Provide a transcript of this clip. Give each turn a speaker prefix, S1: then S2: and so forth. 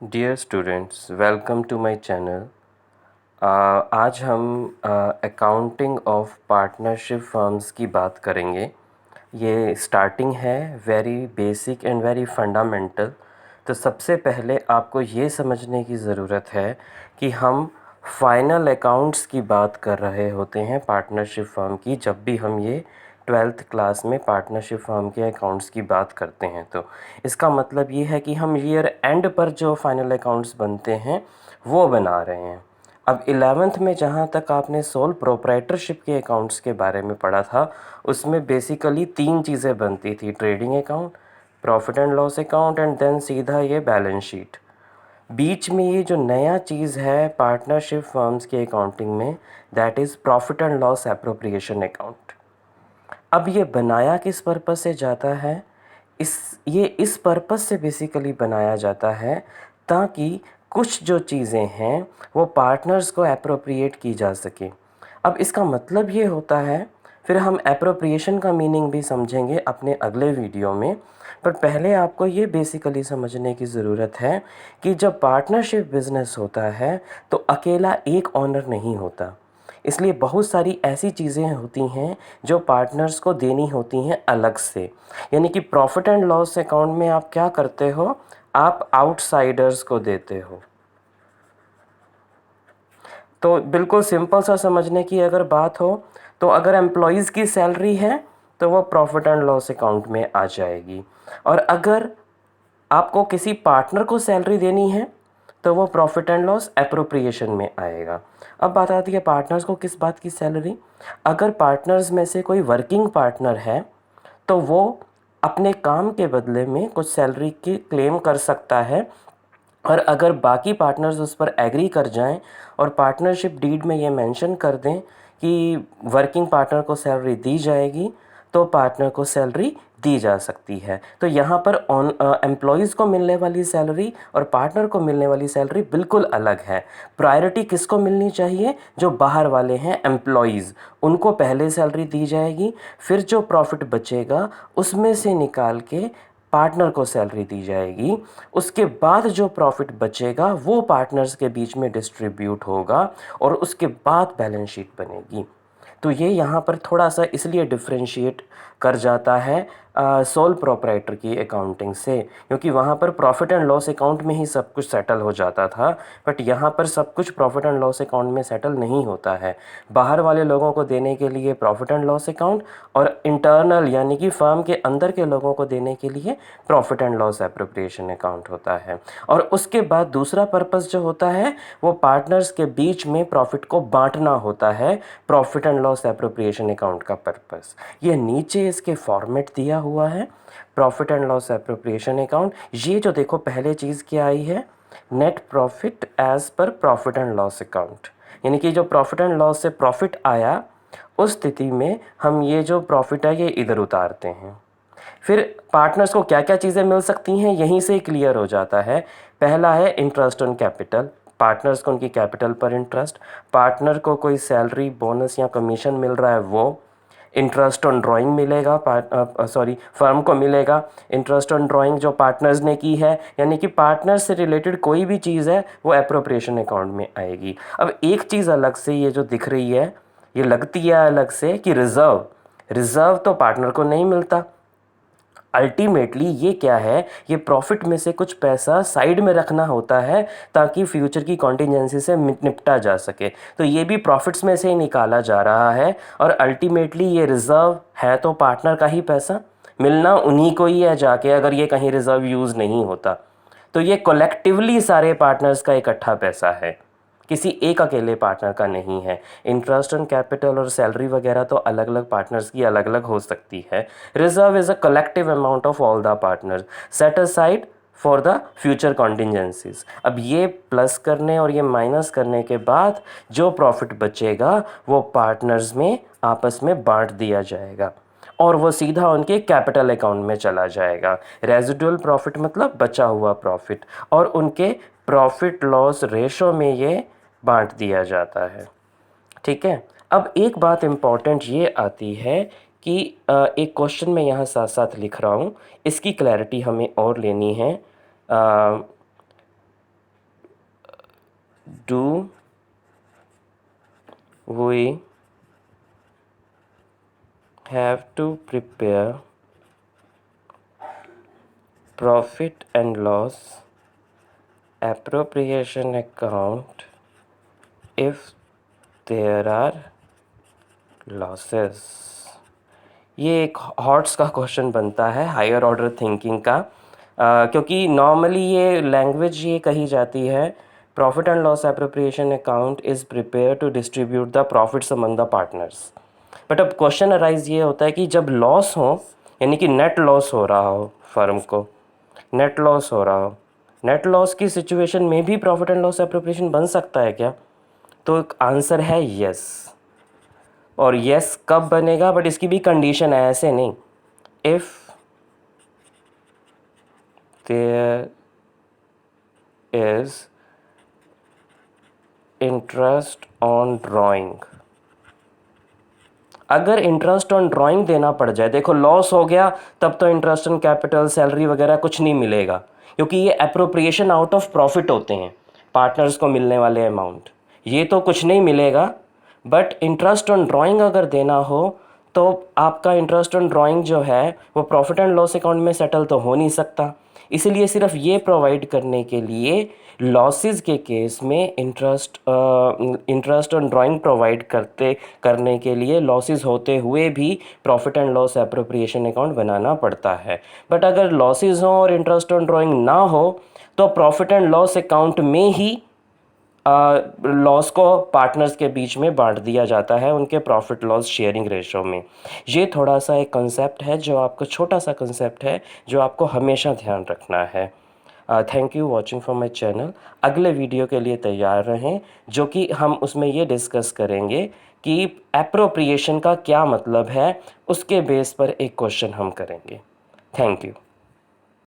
S1: Dear students, welcome to my channel. आज हम accounting of partnership firms की बात करेंगे। ये स्टार्टिंग है, very basic and very fundamental. तो सबसे पहले आपको ये समझने की ज़रूरत है कि हम फाइनल अकाउंट्स की बात कर रहे होते हैं पार्टनरशिप फर्म की, जब भी हम ये 12th क्लास में पार्टनरशिप फर्म के अकाउंट्स की बात करते हैं। तो इसका मतलब ये है कि हम ईयर एंड पर जो फाइनल अकाउंट्स बनते हैं वो बना रहे हैं। अब 11th में जहाँ तक आपने सोल प्रोप्राइटरशिप के अकाउंट्स के बारे में पढ़ा था, उसमें बेसिकली 3 चीज़ें बनती थी: trading account, profit and loss account and then सीधा ये बैलेंस शीट। बीच में ये जो नया चीज़ है पार्टनरशिप फर्म्स के अकाउंटिंग में, that is profit and loss appropriation account. अब ये बनाया किस पर्पस से जाता है? इस पर्पस से बेसिकली बनाया जाता है ताकि कुछ जो चीज़ें हैं वो पार्टनर्स को एप्रोप्रिएट की जा सके। अब इसका मतलब ये होता है, फिर हम एप्रोप्रिएशन का मीनिंग भी समझेंगे अपने अगले वीडियो में। पर पहले आपको ये बेसिकली समझने की ज़रूरत है कि जब पार्टनरशिप बिज़नेस होता है तो अकेला एक ऑनर नहीं होता। इसलिए बहुत सारी ऐसी चीज़ें होती हैं जो पार्टनर्स को देनी होती हैं अलग से। यानी कि प्रॉफिट एंड लॉस अकाउंट में आप क्या करते हो? आप आउटसाइडर्स को देते हो। तो बिल्कुल सिंपल सा समझने की अगर बात हो तो अगर एम्प्लॉयज़ की सैलरी है तो वो प्रॉफिट एंड लॉस अकाउंट में आ जाएगी, और अगर आपको किसी पार्टनर को सैलरी देनी है तो वो प्रॉफिट एंड लॉस एप्रोप्रिएशन में आएगा। अब बात आती है पार्टनर्स को किस बात की सैलरी। अगर पार्टनर्स में से कोई वर्किंग पार्टनर है तो वो अपने काम के बदले में कुछ सैलरी की क्लेम कर सकता है, और अगर बाकी पार्टनर्स उस पर एग्री कर जाएं और पार्टनरशिप डीड में ये मेंशन कर दें कि वर्किंग पार्टनर को सैलरी दी जाएगी, तो पार्टनर को सैलरी दी जा सकती है। तो यहाँ पर एम्प्लॉयज़ को मिलने वाली सैलरी और पार्टनर को मिलने वाली सैलरी बिल्कुल अलग है। प्रायोरिटी किसको मिलनी चाहिए? जो बाहर वाले हैं एम्प्लॉयज़, उनको पहले सैलरी दी जाएगी। फिर जो प्रॉफिट बचेगा उसमें से निकाल के पार्टनर को सैलरी दी जाएगी। उसके बाद जो प्रॉफिट बचेगा वो पार्टनर्स के बीच में डिस्ट्रीब्यूट होगा और उसके बाद बैलेंस शीट बनेगी। तो ये यहाँ पर थोड़ा सा इसलिए डिफरेंशिएट कर जाता है सोल प्रोप्राइटर की अकाउंटिंग से, क्योंकि वहाँ पर प्रॉफिट एंड लॉस अकाउंट में ही सब कुछ सेटल हो जाता था। बट यहाँ पर सब कुछ प्रॉफिट एंड लॉस अकाउंट में सेटल नहीं होता है। बाहर वाले लोगों को देने के लिए प्रॉफिट एंड लॉस अकाउंट, और इंटरनल यानी कि फर्म के अंदर के लोगों को देने के लिए profit and loss appropriation account होता है। और उसके बाद दूसरा पर्पस जो होता है वो पार्टनर्स के बीच में प्रॉफिट को बांटना होता है, profit and loss appropriation account का पर्पस। ये नीचे इसके फॉर्मेट दिया हुआ है, profit and loss appropriation account. ये जो देखो पहले चीज़ क्या आई है, net profit as per profit and loss account. यानी कि जो प्रॉफिट एंड लॉस से प्रॉफिट आया उस स्थिति में हम ये जो प्रॉफिट है ये इधर उतारते हैं। फिर पार्टनर्स को क्या क्या चीज़ें मिल सकती हैं यहीं से क्लियर हो जाता है। पहला है इंटरेस्ट ऑन कैपिटल, पार्टनर्स को उनकी कैपिटल पर इंटरेस्ट। पार्टनर को कोई सैलरी, बोनस या कमीशन मिल रहा है वो। इंटरेस्ट ऑन ड्राइंग मिलेगा, फर्म को मिलेगा। इंटरेस्ट ऑन ड्राइंग जो पार्टनर्स ने की है, यानी कि पार्टनर्स से रिलेटेड कोई भी चीज़ है वो एप्रोप्रिएशन अकाउंट में आएगी। अब एक चीज़ अलग से ये जो दिख रही है, ये लगती है अलग से कि रिज़र्व, रिज़र्व तो पार्टनर को नहीं मिलता। अल्टीमेटली ये क्या है, ये प्रॉफिट में से कुछ पैसा साइड में रखना होता है ताकि फ्यूचर की कॉन्टीजेंसी से निपटा जा सके। तो ये भी प्रॉफिट्स में से ही निकाला जा रहा है, और अल्टीमेटली ये रिज़र्व है तो पार्टनर का ही पैसा, मिलना उन्हीं को ही है जाके, अगर ये कहीं रिज़र्व यूज़ नहीं होता। तो ये कलेक्टिवली सारे पार्टनर्स का इकट्ठा पैसा है, किसी एक अकेले पार्टनर का नहीं है। इंटरेस्ट ऑन कैपिटल और सैलरी वगैरह तो अलग अलग पार्टनर्स की अलग अलग हो सकती है। Reserve is a collective amount of all the partners set aside for the future contingencies. अब ये प्लस करने और ये माइनस करने के बाद जो प्रॉफिट बचेगा वो पार्टनर्स में आपस में बांट दिया जाएगा, और वो सीधा उनके कैपिटल अकाउंट में चला जाएगा। रेजिडुअल प्रॉफिट मतलब बचा हुआ प्रॉफिट, और उनके प्रॉफिट लॉस रेशो में ये बांट दिया जाता है। ठीक है। अब एक बात इम्पॉर्टेंट ये आती है कि एक क्वेश्चन मैं यहाँ साथ साथ लिख रहा हूँ, इसकी क्लैरिटी हमें और लेनी है। do we have to prepare profit and loss appropriation account if there are losses? ये एक हॉट्स का क्वेश्चन बनता है हायर ऑर्डर थिंकिंग का, क्योंकि नॉर्मली ये लैंग्वेज ये कही जाती है, profit and loss appropriation account is prepare to distribute the profits among the partners. But अब क्वेश्चन अराइज ये होता है कि जब लॉस हो, यानी कि नेट लॉस हो रहा हो, फर्म को नेट लॉस हो रहा हो, नेट लॉस की सिचुएशन में भी प्रॉफिट एंड लॉस एप्रोप्रिएशन बन सकता है क्या? तो आंसर है यस। और यस कब बनेगा, बट इसकी भी कंडीशन है, ऐसे नहीं। If there is interest on drawing, अगर इंटरेस्ट ऑन ड्राइंग देना पड़ जाए, देखो लॉस हो गया तब तो इंटरेस्ट ऑन कैपिटल, सैलरी वगैरह कुछ नहीं मिलेगा, क्योंकि ये अप्रोप्रिएशन आउट ऑफ प्रॉफिट होते हैं, पार्टनर्स को मिलने वाले अमाउंट, ये तो कुछ नहीं मिलेगा। बट इंटरेस्ट ऑन ड्राइंग अगर देना हो तो आपका इंटरेस्ट ऑन ड्राइंग जो है वो प्रॉफिट एंड लॉस अकाउंट में सेटल तो हो नहीं सकता, इसलिए सिर्फ ये प्रोवाइड करने के लिए लॉसेस के केस में इंटरेस्ट ऑन ड्राइंग प्रोवाइड करने के लिए लॉसेस होते हुए भी profit and loss appropriation account बनाना पड़ता है। बट अगर लॉसेस हों और इंटरेस्ट ऑन ड्राइंग ना हो तो प्रॉफिट एंड लॉस अकाउंट में ही लॉस को पार्टनर्स के बीच में बांट दिया जाता है उनके प्रॉफिट लॉस शेयरिंग रेशो में। ये थोड़ा सा एक कंसेप्ट है जो आपको, छोटा सा कंसेप्ट है जो आपको हमेशा ध्यान रखना है। Thank you watching for my channel. अगले वीडियो के लिए तैयार रहें, जो कि हम उसमें ये डिस्कस करेंगे कि एप्रोप्रिएशन का क्या मतलब है, उसके बेस पर एक क्वेश्चन हम करेंगे। Thank you.